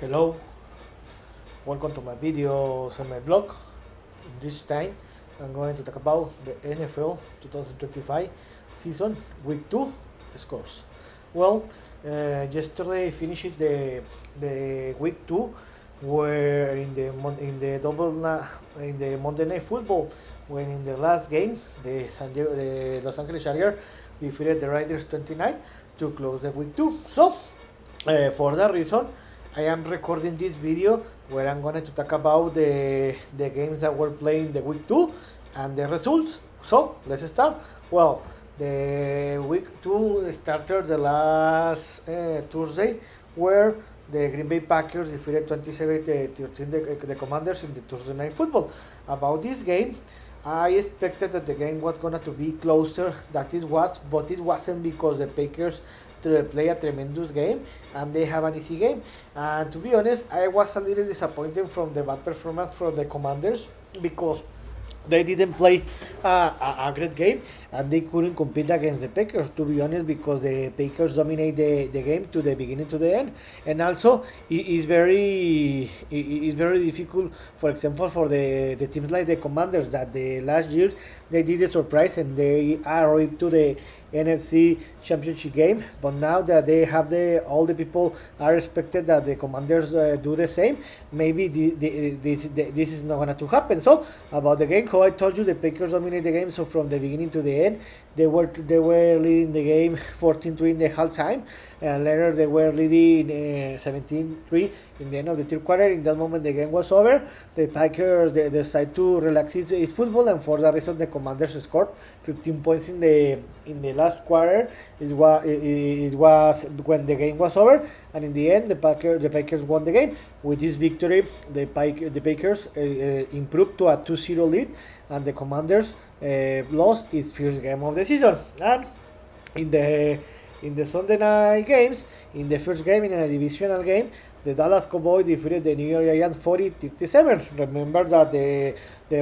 Hello, welcome to my videos and my blog. This time I'm going to talk about the NFL 2025 season week 2 scores. Well, yesterday finished the week 2 where in the in the Monday Night Football, when in the last game the Los Angeles Chargers defeated the Raiders 29 to close the week 2. So for that reason, I am recording this video where I'm going to talk about the games that were playing the week 2 and the results. So let's start. Well, the week 2 started the last Thursday, where the Green Bay Packers defeated 27-13 the Commanders in the Thursday Night Football. About this game, I expected that the game was going to be closer than it was, but it wasn't, because the Packers play a tremendous game and they have an easy game. And to be honest, I was a little disappointed from the bad performance from the Commanders, because they didn't play a great game and they couldn't compete against the Packers, to be honest, because the Packers dominate the game to the beginning to the end. And also it is very difficult, for example, for the teams like the Commanders, that the last year they did a surprise and they arrived to the NFC Championship game. But now that they have all the people are expected that the Commanders do the same, maybe this is not going to happen. So about the game, how I told you, the Packers dominate the game. So from the beginning to the end, they were leading the game 14-3 in the halftime, and later they were leading 17-3 in the end of the third quarter. In that moment, the game was over. The Packers they decided to relax his football, and for that reason, the Commanders scored 15 points in the last quarter. It was when the game was over, and in the end, the Packers won the game. With this victory, the Packers improved to a 2-0 lead, and the Commanders lost its first game of the season. And in the Sunday night games, in the first game, in a divisional game, the Dallas Cowboys defeated the New York Giants 40-37. Remember that the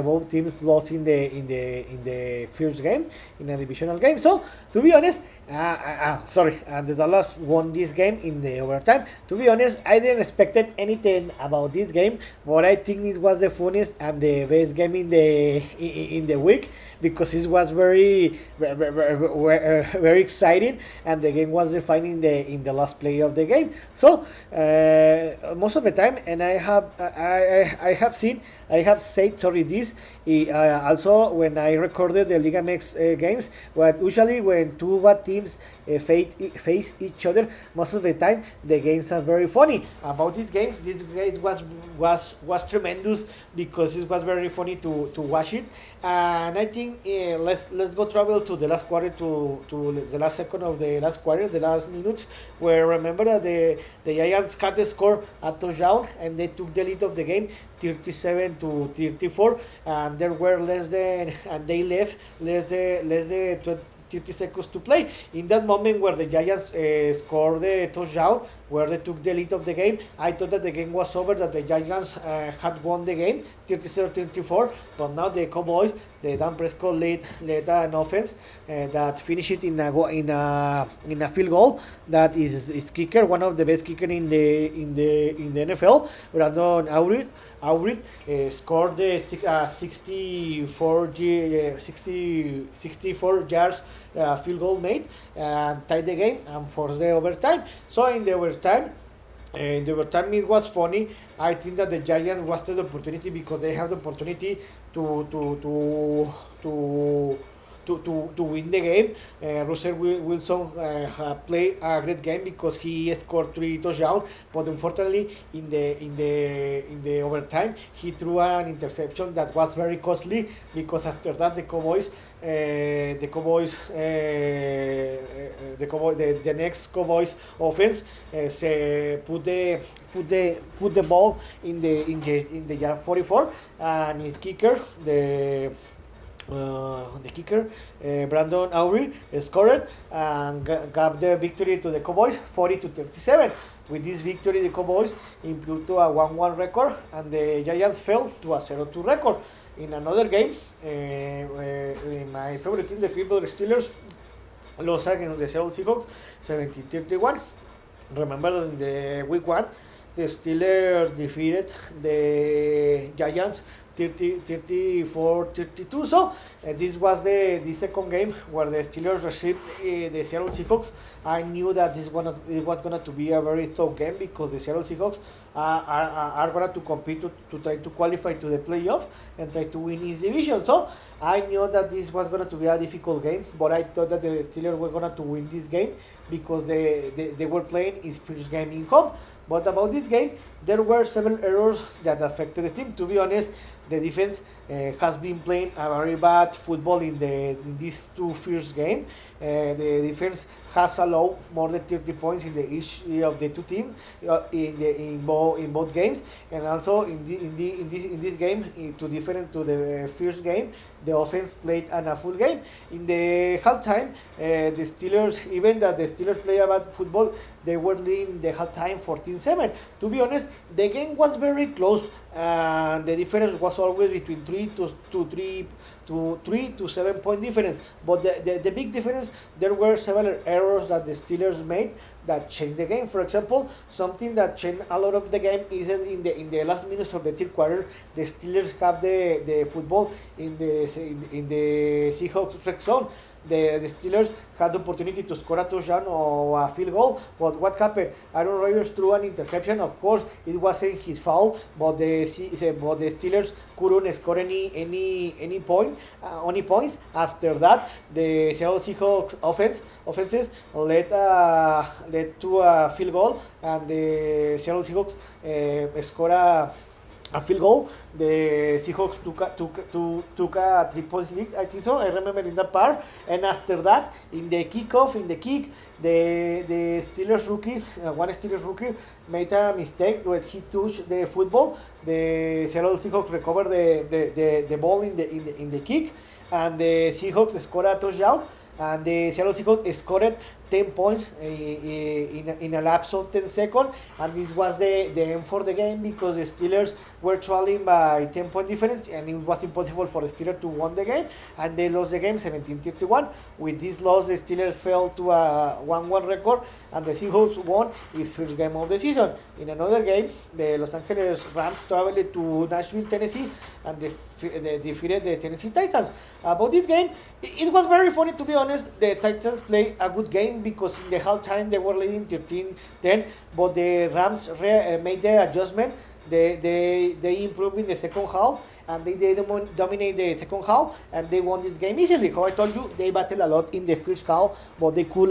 both teams lost in the first game, in a divisional game. So to be honest, and the Dallas won this game in the overtime. To be honest, I didn't expect anything about this game, but I think it was the funniest and the best game in the week, because it was very exciting, and the game was defined in the last play of the game. So most of the time, and I have said this also when I recorded the Liga MX games. But usually when two bad teams face each other, most of the time the games are very funny. About this game was tremendous, because it was very funny to watch it. And I think let's go travel to the last quarter, to the last second of the last quarter, the last minutes, where remember that the Giants had to score a touchdown and they took the lead of the game 37-34, and there were they left less than 30 seconds to play. In that moment where the Giants scored the touchdown, where they took the lead of the game, I thought that the game was over, that the Giants had won the game 37-34. But now the Cowboys, the Dan Prescott led an offense that finished it in a field goal. That is kicker, one of the best kicker in the NFL, Brandon Aubrey scored the 64 yards field goal made, and tied the game and forced the overtime. So in the overtime, it was funny. I think that the Giants wasted the opportunity, because they have the opportunity to win the game. Russell Wilson played a great game, because he scored 3 touchdowns, but unfortunately in the overtime he threw an interception that was very costly, because after that the next Cowboys offense put the ball in the yard 44, and his kicker, the kicker, Brandon Aubrey, scored and gave the victory to the Cowboys 40-37. With this victory, the Cowboys improved to a 1-1 record, and the Giants fell to a 0-2 record. In another game, in my favorite team, the Cleveland Steelers, lost against the Seattle Seahawks 17-31. Remember that in the week 1, the Steelers defeated the Giants 34-32. So this was the second game where the Steelers received the Seattle Seahawks. I knew that it was going to be a very tough game because the Seattle Seahawks are going to compete to try to qualify to the playoff and try to win his division. So I knew that this was going to be a difficult game, but I thought that the Steelers were going to win this game because they were playing his first game in home. But about this game, there were several errors that affected the team. To be honest, the defense has been playing a very bad football in these two first games. The defense has allowed more than 30 points in each of the two teams in both games, and also in this game, to the first game, the offense played a full game. In the halftime, the Steelers, even that the Steelers play a bad football, they were leading the halftime 14-7. To be honest, the game was very close. The difference was always between 3 to 7 point difference. But the big difference, there were several errors that the Steelers made that changed the game. For example, something that changed a lot of the game is in the last minutes of the third quarter, the Steelers have the football in the Seahawks red zone. The Steelers had the opportunity to score a touchdown or a field goal, but what happened? Aaron Rodgers threw an interception. Of course, it wasn't his fault, but the Steelers couldn't score any points. After that, the Seattle Seahawks offenses led to a field goal, and the Seattle Seahawks scored a field goal. The Seahawks took a 3 point lead, I think so. I remember in that part. And after that, in the kick, the Steelers rookie, one Steelers rookie, made a mistake when he touched the football. The Seattle Seahawks recovered the ball in the kick, and the Seahawks scored a touchdown. And the Seattle Seahawks scored 10 points in a lapse of 10 seconds, and this was the end for the game because the Steelers were trailing by 10 point difference, and it was impossible for the Steelers to win the game, and they lost the game 17-31. With this loss, the Steelers fell to a 1-1 record, and the Seahawks won its first game of the season. In another game, the Los Angeles Rams traveled to Nashville, Tennessee, and they defeated the Tennessee Titans. About this game, it was very funny, to be honest. The Titans played a good game because in the halftime they were leading 13-10, but the Rams made the adjustment. They improved in the second half, and they dominate the second half, and they won this game easily. How I told you, they battled a lot in the first half, but they could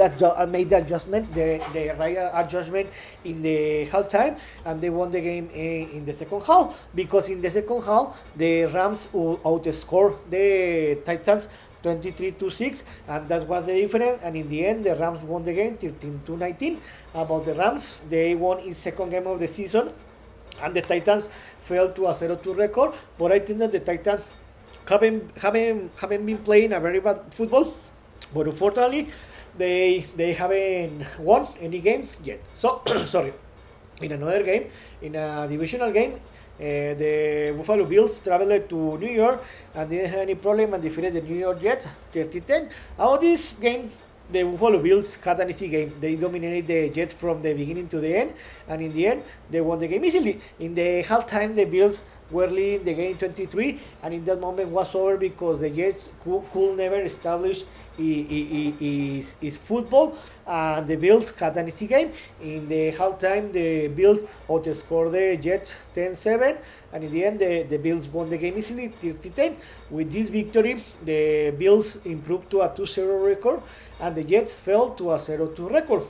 made the adjustment, the right adjustment in the halftime, and they won the game in the second half, because in the second half the Rams outscored the Titans 23-6, and that was the difference. And in the end, the Rams won the game 13-19. About the Rams, they won its second game of the season, and the Titans fell to a 0-2 record. But I think that the Titans haven't been playing a very bad football, but unfortunately, they haven't won any game yet. So sorry. In another game, in a divisional game, the Buffalo Bills traveled to New York and didn't have any problem and defeated the New York Jets 30-10. About this game, the Buffalo Bills had an easy game. They dominated the Jets from the beginning to the end, and in the end, they won the game easily. In the halftime, the Bills were leading the game 23, and in that moment was over because the Jets could never establish his football, and the Bills had an easy game. In the halftime, the Bills outscored the Jets 10-7, and in the end, the Bills won the game easily 30-10. With this victory, the Bills improved to a 2-0 record, and the Jets fell to a 0-2 record.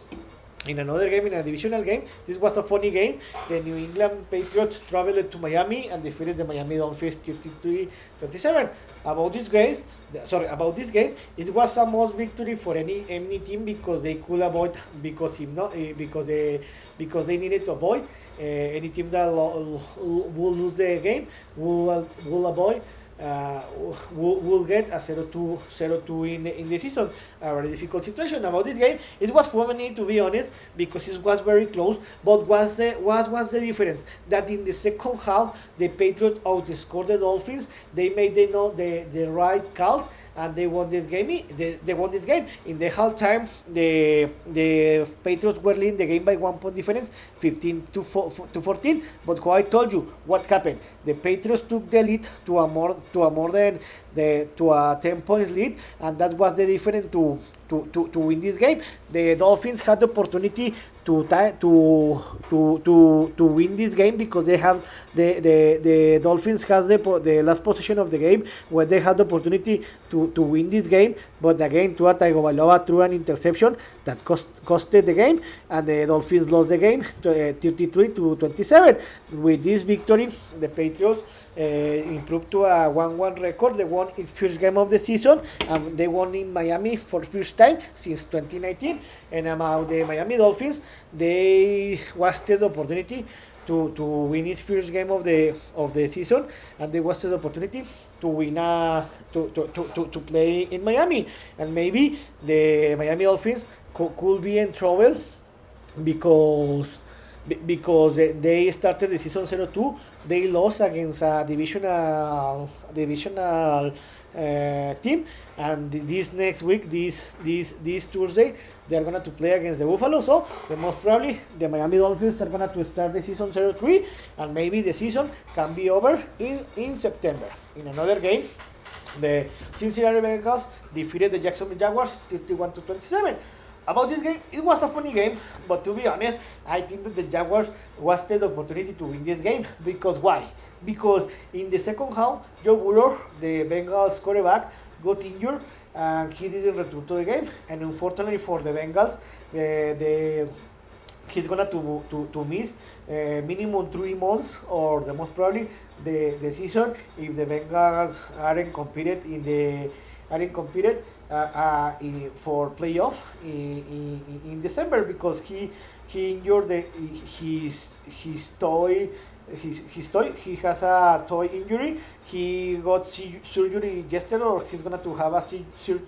In another game, in a divisional game, this was a funny game. The New England Patriots traveled to Miami and defeated the Miami Dolphins 33-27. About this game, it was a must victory for any team because they could avoid, because they needed to avoid any team that will lose the game will avoid will get a 0-2 in the season. A very difficult situation about this game. It was funny, to be honest, because it was very close. But what was the difference? That in the second half, the Patriots outscored the Dolphins. They made the right calls, and they won this game. They won this game. In the halftime, the Patriots were leading the game by 1 point difference, 15-14. But how I told you, what happened? The Patriots took the lead to a 10 points lead, and that was the difference to win this game. The Dolphins had the opportunity to win this game, because they have the Dolphins has the last possession of the game, where they had the opportunity to win this game, but again Tua Tagovailoa threw an interception that costed the game, and the Dolphins lost the game 33-27. With this victory, the Patriots improved to a 1-1 record. They won its first game of the season, and they won in Miami for first time since 2019. And about the Miami Dolphins, they wasted the opportunity to win its first game of the season, and they wasted the opportunity to win to play in Miami, and maybe the Miami Dolphins could be in trouble, because they started the season 0-2. They lost against a divisional team, and this next week, this Tuesday, they are going to play against the Buffalo. So the most probably the Miami Dolphins are going to start the season 0-3, and maybe the season can be over in September. In another game, the Cincinnati Bengals defeated the Jacksonville Jaguars 31-27. About this game, it was a funny game, but to be honest, I think that the Jaguars wasted the opportunity to win this game. Because why? Because in the second half, Joe Burrow, the Bengals quarterback, got injured, and he didn't return to the game. And unfortunately for the Bengals, he's gonna to miss minimum 3 months, or the most probably the season, if the Bengals aren't competed for playoff in December, because he injured his toe. He has a toe injury. He got surgery yesterday, or he's gonna to have a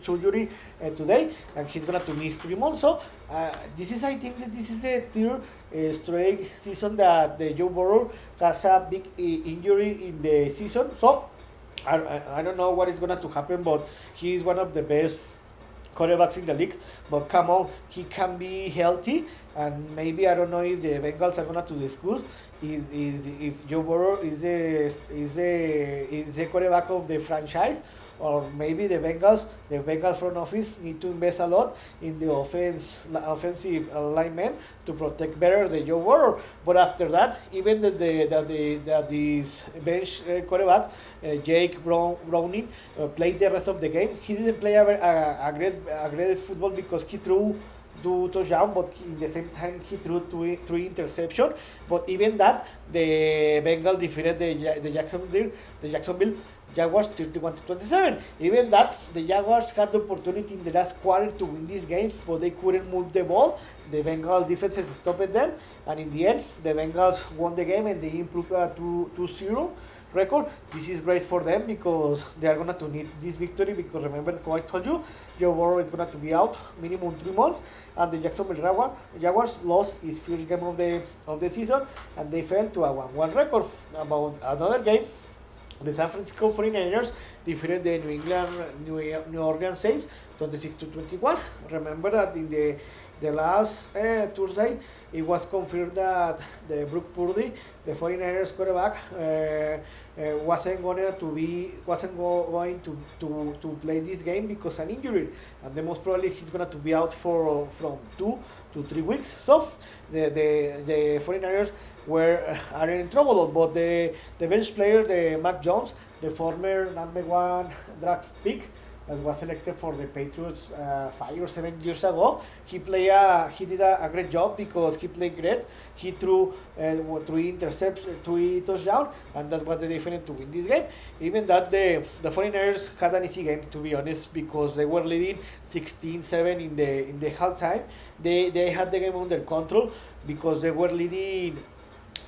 surgery today, and he's gonna to miss 3 months. So I think that this is the third straight season that the Joe Burrow has a big injury in the season. So I don't know what is going to happen, but he is one of the best quarterbacks in the league. But come on, he can be healthy, and maybe I don't know if the Bengals are going to discuss if Joe Burrow is the quarterback of the franchise, or maybe the Bengals front office need to invest a lot in the offensive alignment to protect better the Joe Burrow. But after that, even this bench quarterback, Jake Browning, played the rest of the game. He didn't play a great football, because he threw 2 touchdowns, but in the same time he threw three interceptions. But even that, the Bengals defeated the Jacksonville Jaguars 31-27. Even that, the Jaguars had the opportunity in the last quarter to win this game, but they couldn't move the ball. The Bengals defense stopped them, and in the end, the Bengals won the game, and they improved a 2-0 record. This is great for them, because they are going to need this victory, because remember how I told you, Joe Burrow is going to be out minimum 3 months, and the Jacksonville Jaguars lost its first game of the season, and they fell to a 1-1 record. About another game, the San Francisco 49ers defeated the New Orleans Saints 26-21. Remember that in the last Thursday, it was confirmed that the Brock Purdy, the 49ers quarterback, wasn't going to play this game because of an injury, and the most probably he's going to be out from 2 to 3 weeks. So the 49ers are in trouble, but the bench player, the Mac Jones, the former #1 draft pick, that was selected for the Patriots 5 or 7 years ago. He did a great job, because he played great. He threw 3 interceptions, 3 touchdowns, and that was the difference to win this game. Even that, the 49ers had an easy game, to be honest, because they were leading 16-7 in the halftime. They had the game under control, because they were leading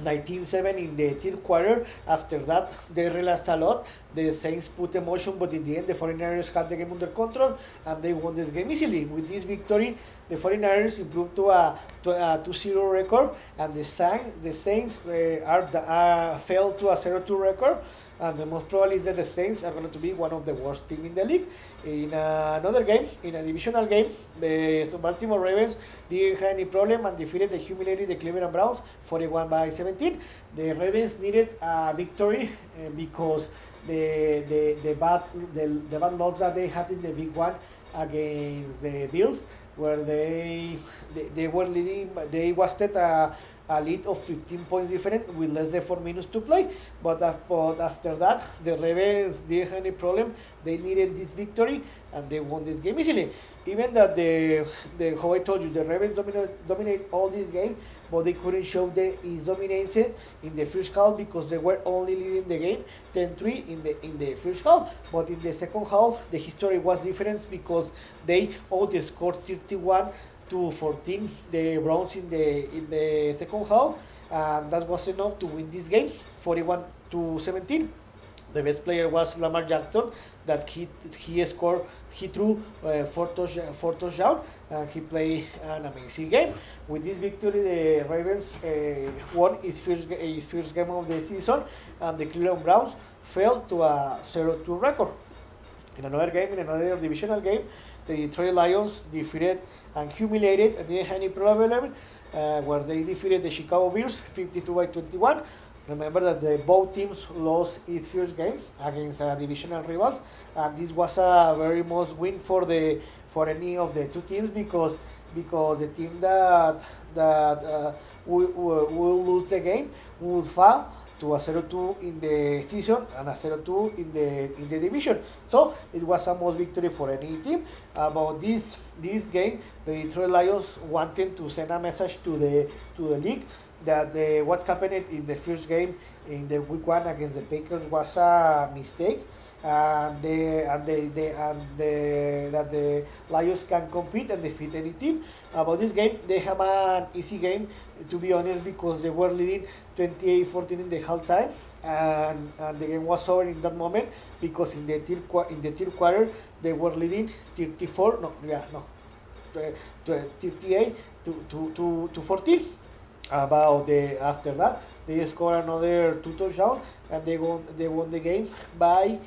19-7 in the third quarter. After that, they relaxed a lot. the Saints put emotion, but in the end, the 49ers had the game under control and they won this game easily. With this victory, the 49ers improved to a 2-0 record, and the Saints fell to a 0-2 record. And the most probably is that the Saints are going to be one of the worst teams in the league. In another game, in a divisional game, the Baltimore Ravens didn't have any problem and defeated the humiliated Cleveland Browns 41-17. The Ravens needed a victory because the bad loss that they had in the big one against the Bills, where they were leading, they was at a lead of 15 points different with less than 4 minutes to play. But after that, the Ravens didn't have any problem. They needed this victory and they won this game easily. Even that how I told you, the Ravens dominate all this game, but they couldn't show his dominance in the first half because they were only leading the game 10-3 in the first half. But in the second half, the history was different because they outscored 31-14 the Browns in the second half, and that was enough to win this game 41-17. The best player was Lamar Jackson, that he threw four touchdowns, and he played an amazing game. With this victory, the Ravens won his first game of the season, and the Cleveland Browns fell to a 0-2 record. In another divisional game, the Detroit Lions defeated and humiliated and didn't have any problem where they defeated the Chicago Bears 52-21. Remember that both teams lost its first game against divisional rivals, and this was a very must win for any of the two teams because the team that will lose the game will fall to a 0-2 in the season and a 0-2 in the division. So it was a must victory for any team. About this game, the Detroit Lions wanted to send a message to the league that what happened in the first game in the week 1 against the Patriots was a mistake, and that the Lions can compete and defeat any team. About this game, they have an easy game, to be honest, because they were leading 28-14 in the halftime, and the game was over in that moment because in the third quarter they were leading 38-14. After that, they scored another 2 touchdowns and they won the game by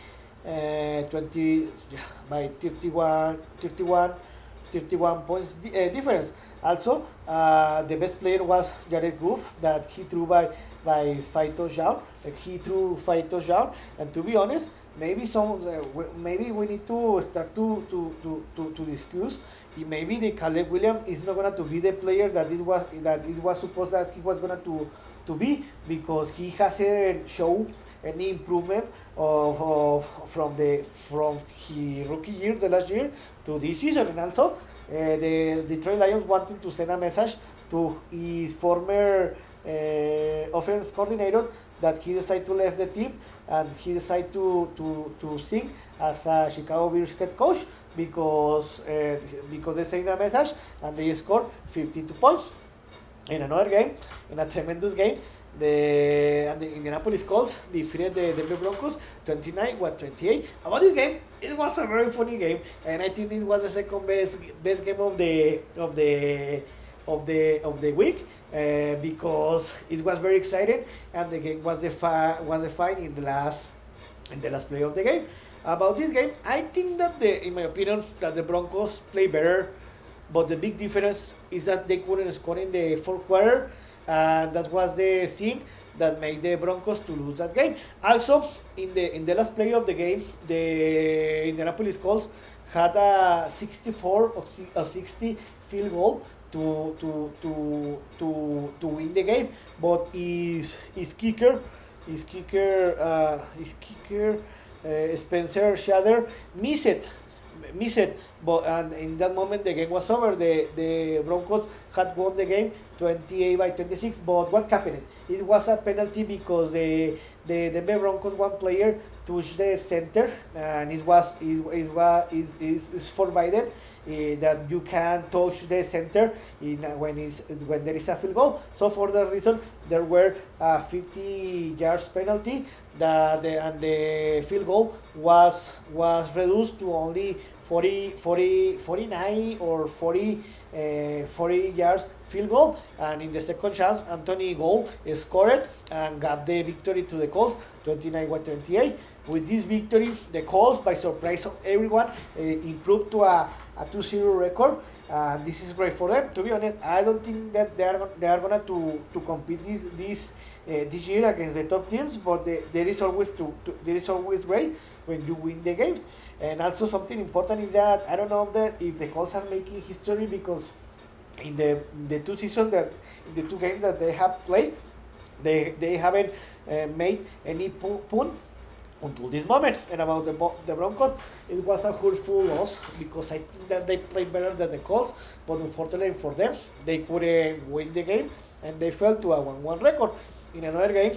31 points difference. Also, the best player was Jared Goff, that he threw by 5 touchdowns. He threw 5 touchdowns, and to be honest, maybe we need to start to discuss. Maybe the Caleb Williams is not gonna to be the player that it was supposed that he was gonna to be, because he hasn't shown any improvement from his rookie year, the last year, to this season. And also, the Detroit Lions wanted to send a message to his former offense coordinator that he decided to leave the team and he decided to sing as a Chicago Bears head coach because they sent a message and they scored 52 points. In another game, in a tremendous game, the Indianapolis Colts defeated the Denver Broncos 29-28. About this game, it was a very funny game, and I think this was the second best game of the week because it was very exciting, and the game was the fight in the last play of the game. About this game, I think that in my opinion, that the Broncos play better, but the big difference is that they couldn't score in the fourth quarter, and that was the scene that made the Broncos to lose that game. Also, in the last play of the game, the Indianapolis Colts had a 64 or 60 field goal to win the game, but his kicker Spencer Shader missed it, but and in that moment the game was over. The Broncos had won the game 28-26. But what happened? It was a penalty because the Denver Broncos one player touched the center, and is forbidden that you can touch the center when there is a field goal. So for that reason, there were a 50 yards penalty. And the field goal was reduced to only 49 or 40 yards field goal. And in the second chance, Anthony Gould scored and gave the victory to the Colts, 29-28. With this victory, the Colts, by surprise of everyone, improved to a 2-0 record. This is great for them. To be honest, I don't think that they are gonna to compete this year against the top teams, but there is always great when you win the games. And also something important is that I don't know if the Colts are making history, because in the two seasons in the two games that they have played, they haven't made any punt until this moment. And about the Broncos, it was a hurtful loss because I think that they played better than the Colts, but unfortunately for them, they couldn't win the game and they fell to a 1-1 record. In another game,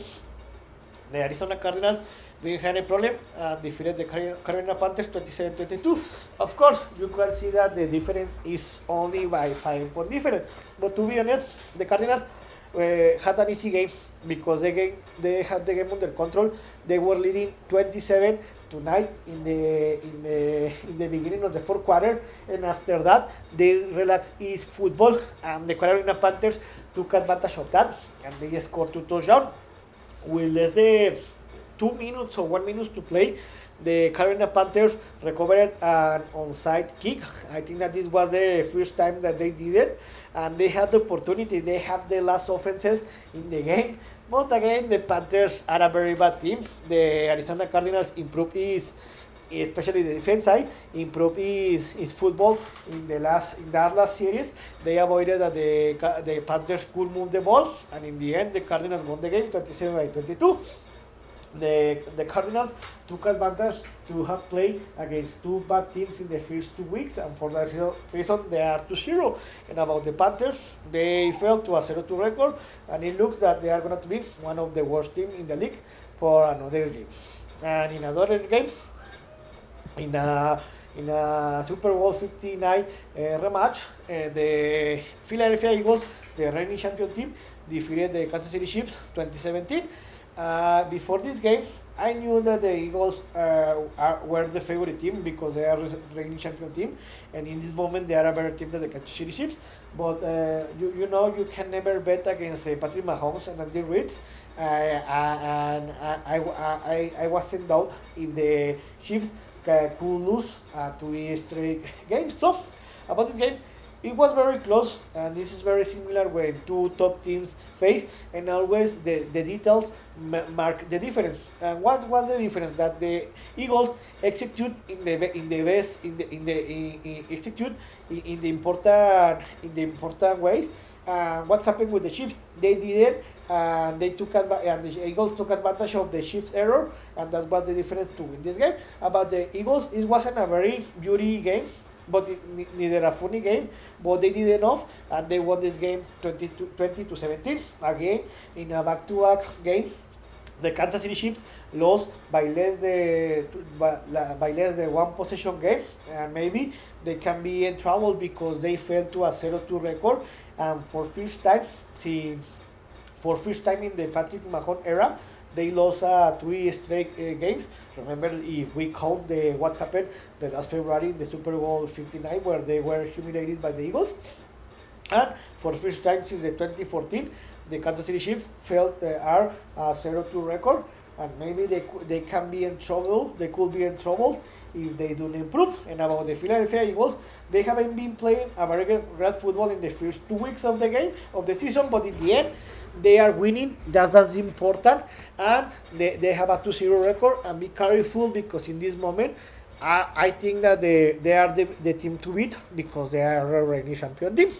the Arizona Cardinals didn't have a problem and defeated the Carolina Panthers 27-22. Of course, you can see that the difference is only by 5 point difference. But to be honest, the Cardinals had an easy game because they had the game under control. They were leading 27-9 in the beginning of the fourth quarter, and after that they relaxed his football, and the Carolina Panthers took advantage of that, and they scored 2 touchdowns with less than 2 minutes or 1 minute to play. The Carolina Panthers recovered an onside kick. I think that this was the first time that they did it, and they had the opportunity. They have the last offenses in the game, but again, the Panthers are a very bad team. The Arizona Cardinals improved especially the defense side, improved his football in that last series. They avoided that the Panthers could move the ball, and in the end, the Cardinals won the game 27-22. The Cardinals took advantage to have played against two bad teams in the first 2 weeks, and for that reason they are 2-0. And about the Panthers, they fell to a 0-2 record, and it looks that they are going to be one of the worst teams in the league for another game. And in another game, in a Super Bowl 59 rematch, the Philadelphia Eagles, the reigning champion team, defeated the Kansas City Chiefs 2017. Before this game, I knew that the Eagles were the favorite team because they are the reigning champion team, and in this moment they are a better team than the Kansas City Chiefs. But you can never bet against Patrick Mahomes and Andy Reid. And I was in doubt if the Chiefs could lose 2 straight games. So about this game, it was very close, and this is very similar when two top teams face, and always the details mark the difference. And what was the difference? That the Eagles execute in the important ways. What happened with the Chiefs? They did it, and the Eagles took advantage of the Chiefs' error, and that was the difference to win this game. About the Eagles, it wasn't a very beauty game, but neither a funny game, but they did enough, and they won this game 20-17. Again, in a back-to-back game, the Kansas City Chiefs lost by less than one possession game, and maybe they can be in trouble because they fell to a 0-2 record, and for first time in the Patrick Mahomes era, they lost 3 straight games. Remember, if we count what happened the last February in the Super Bowl 59, where they were humiliated by the Eagles. And for the first time since 2014, the Kansas City Chiefs are a 0-2 record, and maybe they can be in trouble. They could be in trouble if they don't improve. And about the Philadelphia Eagles, they haven't been playing a very great football in the first 2 weeks of the season, but in the end, they are winning. That's important, and they have a 2-0 record. And be careful, because in this moment, I think that they are the team to beat, because they are a reigning champion team.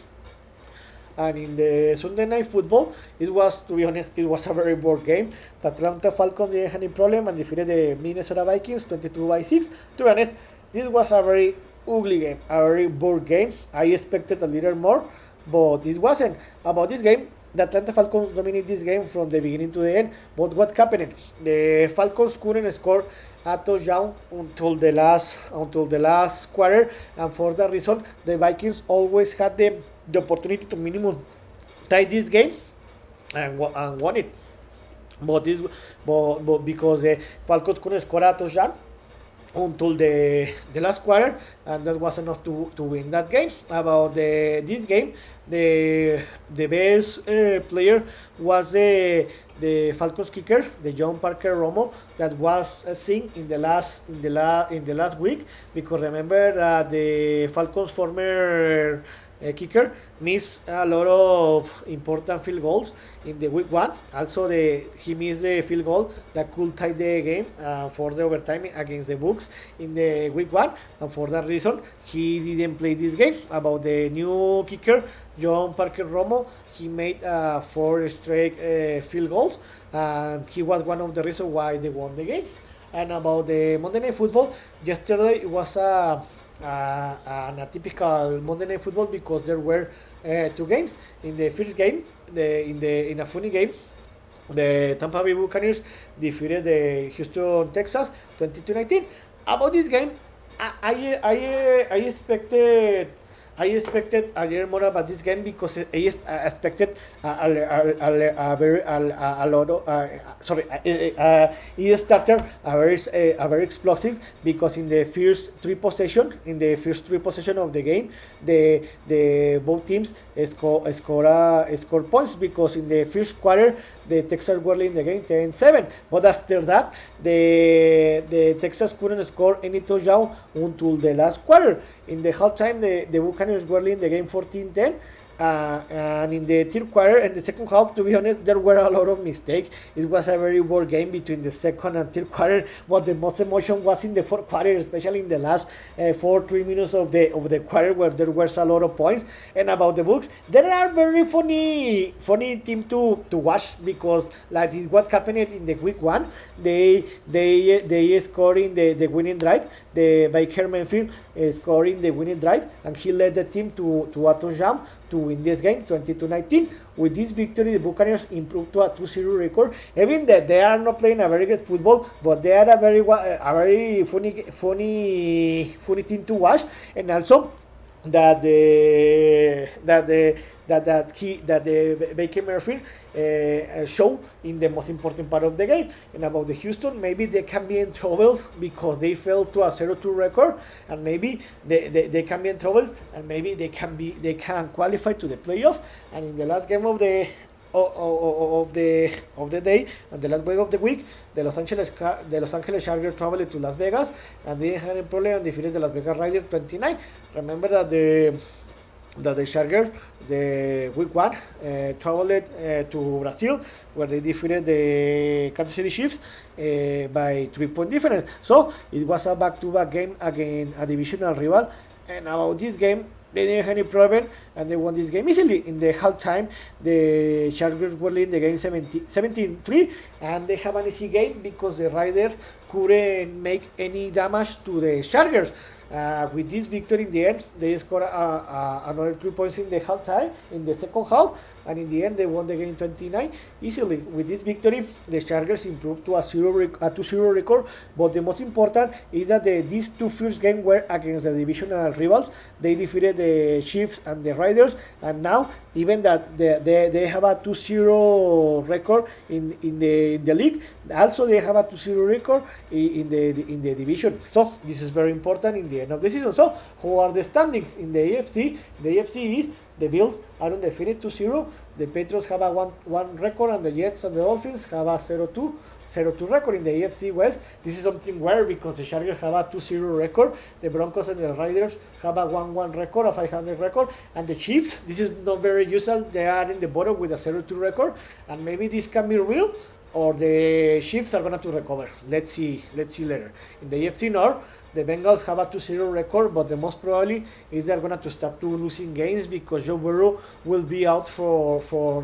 And in the Sunday Night Football, to be honest, it was a very bored game. The Atlanta Falcons didn't have any problem and defeated the Minnesota Vikings 22-6. To be honest, this was a very ugly game, a very bored game. I expected a little more, but it wasn't. About this game, the Atlanta Falcons dominated this game from the beginning to the end. But what happened? The Falcons couldn't score a touchdown until the last quarter, and for that reason, the Vikings always had the opportunity to minimum tie this game and won it. But because the Falcons couldn't score a touchdown until the last quarter, and that was enough to win that game. About this game, the best player was the Falcons kicker, the John Parker Romo, that was seen in the last week, because remember that the Falcons former kicker missed a lot of important field goals in the week one. Also, he missed the field goal that could tie the game for the overtime against the Bucks in the week one, and for that reason, he didn't play this game. About the new kicker, John Parker Romo, he made 4 straight field goals, and he was one of the reasons why they won the game. And about the Monday Night Football, yesterday it was a typical Monday Night Football, because there were 2 games. In the first game, in a funny game, the Tampa Bay Buccaneers defeated the Houston Texans 22-19. About this game, I expected a little more about this game, because I expected a lot of it started a very explosive, because in the first three possession of the game, the both teams score points, because in the first quarter the Texans were leading the game 10-7, but after that the Texans couldn't score any touchdown until the last quarter. In the halftime, the Buccaneers were leading the game 14-10. And in the third quarter and the second half, to be honest, there were a lot of mistakes. It was a very bored game between the second and third quarter, but the most emotion was in the fourth quarter, especially in the last 3 minutes of the quarter, where there was a lot of points. And about the Bucs, there are very funny team to watch, because like what happened in the week one, they scored in the winning drive. The Baker Mayfield scoring the winning drive, and he led the team to a touchdown to win this game 22-19. With this victory, the Buccaneers improved to a 2-0 record. Even that they are not playing a very good football, but they are a very funny team to watch. And also that the Baker Mayfield show in the most important part of the game. And about the Houston, maybe they can be in troubles because they fell to a 0-2 record, and maybe they can be in troubles, and maybe they can qualify to the playoff. And in the last game of the day and the last week of the week, the Los Angeles Chargers traveled to Las Vegas, and they had a problem and defeated the Las Vegas Raiders 29. Remember that the Chargers, the week one, traveled to Brazil, where they defeated the Kansas City Chiefs by 3-point difference. So it was a back-to-back game against a divisional rival. And about this game, they didn't have any problem, and they won this game easily. In the halftime, the Chargers were leading the game 17-3, and they have an easy game because the Raiders couldn't make any damage to the Chargers. With this victory in the end, they scored another 3 points in the halftime, in the second half, and in the end they won the game 29 easily. With this victory, the Chargers improved to a 2-0 record, but the most important is that these 2 first games were against the divisional rivals. They defeated the Chiefs and the Raiders, and now even that they have a 2-0 record in the league, also they have a 2-0 record in the division. So this is very important in the end of the season. So who are the standings in the AFC? The AFC is the Bills are undefeated 2-0. The Patriots have a 1 record, and the Jets and the Dolphins have a 0-2 record. In the AFC West, this is something weird because the Chargers have a 2-0 record. The Broncos and the Raiders have a 1-1 record, a 500 record, and the Chiefs, this is not very usual, they are in the bottom with a 0-2 record, and maybe this can be real, or the Chiefs are going to recover. Let's see later. In the AFC North, the Bengals have a 2-0 record, but the most probably is they're going to start losing games because Joe Burrow will be out for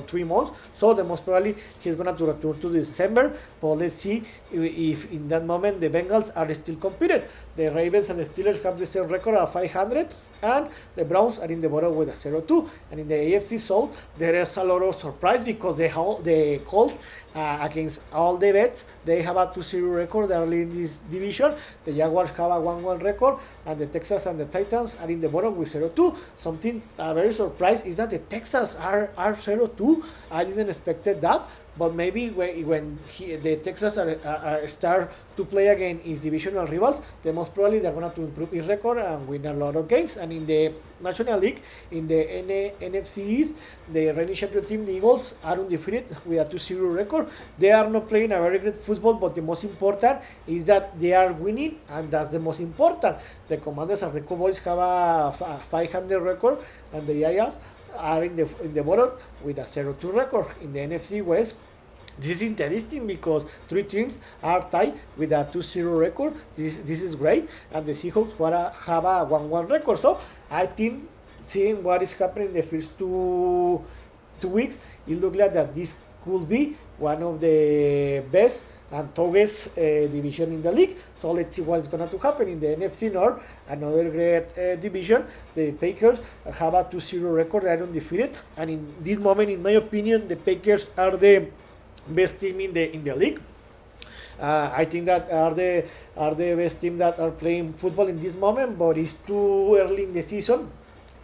3 months. So the most probably he's going to return to December. But let's see if in that moment the Bengals are still competing. The Ravens and the Steelers have the same record of 500, and the Browns are in the bottom with a 0-2. And in the AFC South, there is a lot of surprise because the Colts, against all the bets, they have a 2-0 record early in this division. The Jaguars have a 1-1 record, and the Texans and the Titans are in the bottom with 0-2. Something very surprised is that the Texans are 0-2. I didn't expect that. But maybe when the Texans start to play again his divisional rivals, then most probably they're going to improve his record and win a lot of games. And in the National League, in the NFC East, the reigning champion team, the Eagles, are undefeated with a 2-0 record. They are not playing a very great football, but the most important is that they are winning, and that's the most important. The Commanders and the Cowboys have a 500 record, and the Giants are in the bottom with a 0-2 record. In the NFC West, this is interesting because 3 teams are tied with a 2-0 record. This is great, and the Seahawks have a 1-1 record. So I think, seeing what is happening in the first two weeks, it looks like that this could be one of the best and toughest division in the league. So let's see what's going to happen in the NFC North, another great division. The Packers have a 2-0 record, they are undefeated, and in this moment, in my opinion, the Packers are the best team in the league. I think that are the best team that are playing football in this moment, but it's too early in the season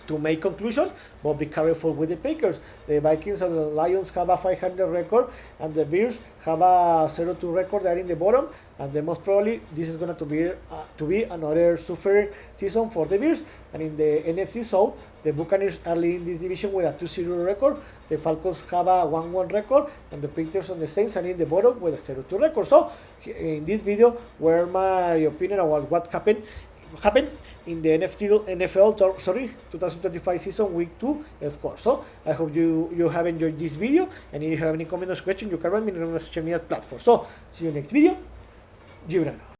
to make conclusions, but be careful with the Packers. The Vikings and the Lions have a 500 record, and the Bears have a 0-2 record. They're in the bottom, and the most probably this is going to be another super season for the Bears. And in the NFC South, the Buccaneers are leading this division with a 2-0 record. The Falcons have a 1-1 record, and the Patriots and the Saints are in the bottom with a 0-2 record. So in this video, where my opinion about what happened in the NFL 2025 season week 2 score. So I hope you have enjoyed this video, and if you have any comments or questions, you can write me on the social media platform. So see you next video. Gibran.